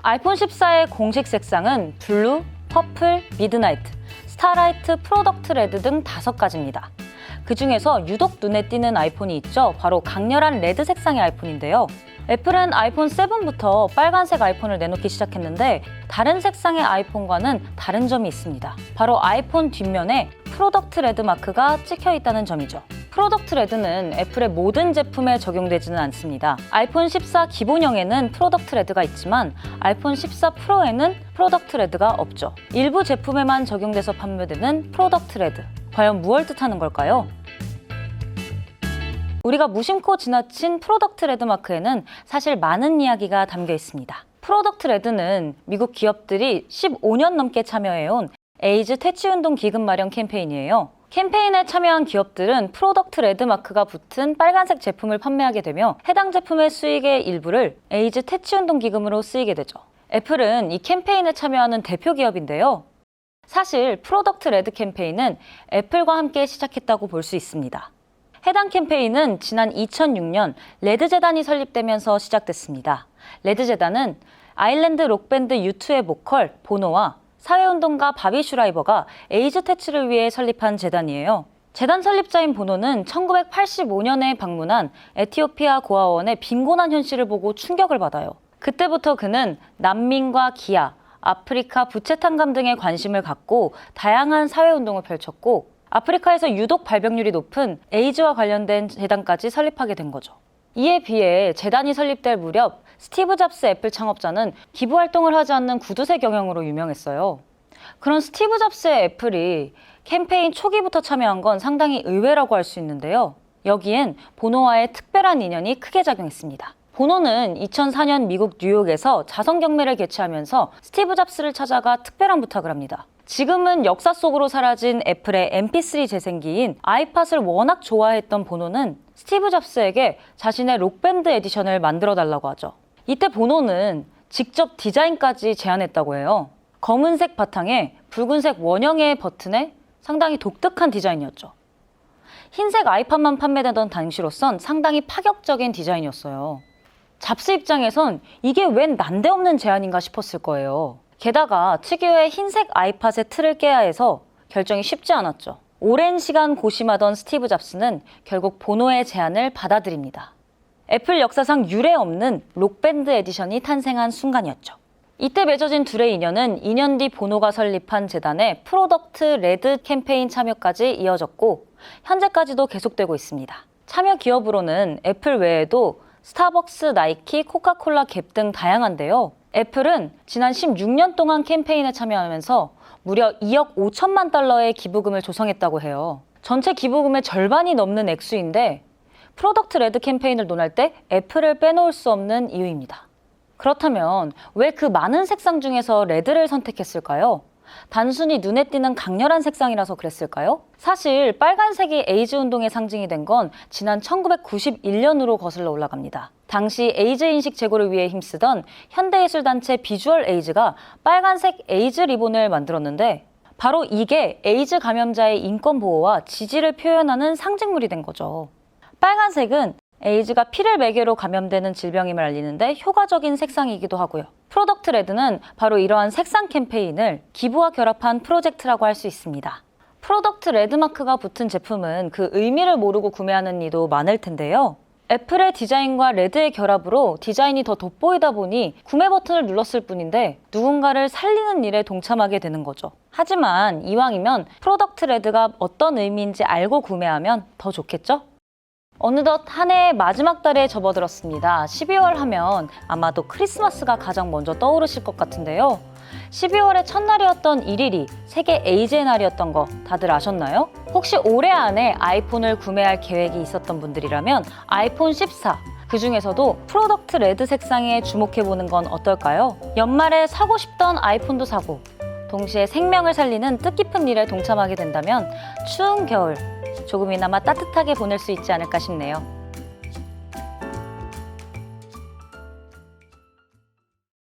아이폰 14의 공식 색상은 블루, 퍼플, 미드나이트, 스타라이트, 프로덕트 레드 등 5가지입니다. 그 중에서 유독 눈에 띄는 아이폰이 있죠. 바로 강렬한 레드 색상의 아이폰인데요. 애플은 아이폰 7부터 빨간색 아이폰을 내놓기 시작했는데 다른 색상의 아이폰과는 다른 점이 있습니다. 바로 아이폰 뒷면에 프로덕트 레드 마크가 찍혀 있다는 점이죠. 프로덕트 레드는 애플의 모든 제품에 적용되지는 않습니다. 아이폰 14 기본형에는 프로덕트 레드가 있지만 아이폰 14 프로에는 프로덕트 레드가 없죠. 일부 제품에만 적용돼서 판매되는 프로덕트 레드. 과연 무엇을 뜻하는 걸까요? 우리가 무심코 지나친 프로덕트 레드 마크에는 사실 많은 이야기가 담겨 있습니다. 프로덕트 레드는 미국 기업들이 15년 넘게 참여해온 에이즈 퇴치운동 기금 마련 캠페인이에요. 캠페인에 참여한 기업들은 프로덕트 레드 마크가 붙은 빨간색 제품을 판매하게 되며 해당 제품의 수익의 일부를 에이즈 퇴치운동 기금으로 쓰이게 되죠. 애플은 이 캠페인에 참여하는 대표 기업인데요. 사실 프로덕트 레드 캠페인은 애플과 함께 시작했다고 볼 수 있습니다. 해당 캠페인은 지난 2006년 레드재단이 설립되면서 시작됐습니다. 레드재단은 아일랜드 록밴드 U2의 보컬 보노와 사회운동가 바비 슈라이버가 에이즈 퇴치를 위해 설립한 재단이에요. 재단 설립자인 보노는 1985년에 방문한 에티오피아 고아원의 빈곤한 현실을 보고 충격을 받아요. 그때부터 그는 난민과 기아, 아프리카 부채탄감 등에 관심을 갖고 다양한 사회운동을 펼쳤고 아프리카에서 유독 발병률이 높은 에이즈와 관련된 재단까지 설립하게 된 거죠. 이에 비해 재단이 설립될 무렵 스티브 잡스 애플 창업자는 기부 활동을 하지 않는 구두쇠 경영으로 유명했어요. 그런 스티브 잡스의 애플이 캠페인 초기부터 참여한 건 상당히 의외라고 할 수 있는데요. 여기엔 보노와의 특별한 인연이 크게 작용했습니다. 보노는 2004년 미국 뉴욕에서 자선 경매를 개최하면서 스티브 잡스를 찾아가 특별한 부탁을 합니다. 지금은 역사 속으로 사라진 애플의 MP3 재생기인 아이팟을 워낙 좋아했던 보노는 스티브 잡스에게 자신의 록밴드 에디션을 만들어 달라고 하죠. 이때 보노는 직접 디자인까지 제안했다고 해요. 검은색 바탕에 붉은색 원형의 버튼에 상당히 독특한 디자인이었죠. 흰색 아이팟만 판매되던 당시로선 상당히 파격적인 디자인이었어요. 잡스 입장에선 이게 웬 난데없는 제안인가 싶었을 거예요. 게다가 특유의 흰색 아이팟의 틀을 깨야 해서 결정이 쉽지 않았죠. 오랜 시간 고심하던 스티브 잡스는 결국 보노의 제안을 받아들입니다. 애플 역사상 유례 없는 록밴드 에디션이 탄생한 순간이었죠. 이때 맺어진 둘의 인연은 2년 뒤 보노가 설립한 재단의 프로덕트 레드 캠페인 참여까지 이어졌고 현재까지도 계속되고 있습니다. 참여 기업으로는 애플 외에도 스타벅스, 나이키, 코카콜라, 갭 등 다양한데요. 애플은 지난 16년 동안 캠페인에 참여하면서 무려 2억 5천만 달러의 기부금을 조성했다고 해요. 전체 기부금의 절반이 넘는 액수인데 프로덕트 레드 캠페인을 논할 때 애플을 빼놓을 수 없는 이유입니다. 그렇다면 왜 그 많은 색상 중에서 레드를 선택했을까요? 단순히 눈에 띄는 강렬한 색상이라서 그랬을까요? 사실 빨간색이 에이즈 운동의 상징이 된 건 지난 1991년으로 거슬러 올라갑니다. 당시 에이즈 인식 제고를 위해 힘쓰던 현대예술단체 비주얼 에이즈가 빨간색 에이즈 리본을 만들었는데 바로 이게 에이즈 감염자의 인권 보호와 지지를 표현하는 상징물이 된 거죠. 빨간색은 에이즈가 피를 매개로 감염되는 질병임을 알리는데 효과적인 색상이기도 하고요. 프로덕트 레드는 바로 이러한 색상 캠페인을 기부와 결합한 프로젝트라고 할 수 있습니다. 프로덕트 레드 마크가 붙은 제품은 그 의미를 모르고 구매하는 이도 많을 텐데요. 애플의 디자인과 레드의 결합으로 디자인이 더 돋보이다 보니 구매 버튼을 눌렀을 뿐인데 누군가를 살리는 일에 동참하게 되는 거죠. 하지만 이왕이면 프로덕트 레드가 어떤 의미인지 알고 구매하면 더 좋겠죠? 어느덧 한 해의 마지막 달에 접어들었습니다. 12월 하면 아마도 크리스마스가 가장 먼저 떠오르실 것 같은데요. 12월의 첫날이었던 1일이 세계 에이즈의 날이었던 거 다들 아셨나요? 혹시 올해 안에 아이폰을 구매할 계획이 있었던 분들이라면 아이폰 14, 그 중에서도 프로덕트 레드 색상에 주목해보는 건 어떨까요? 연말에 사고 싶던 아이폰도 사고 동시에 생명을 살리는 뜻깊은 일에 동참하게 된다면 추운 겨울 조금이나마 따뜻하게 보낼 수 있지 않을까 싶네요.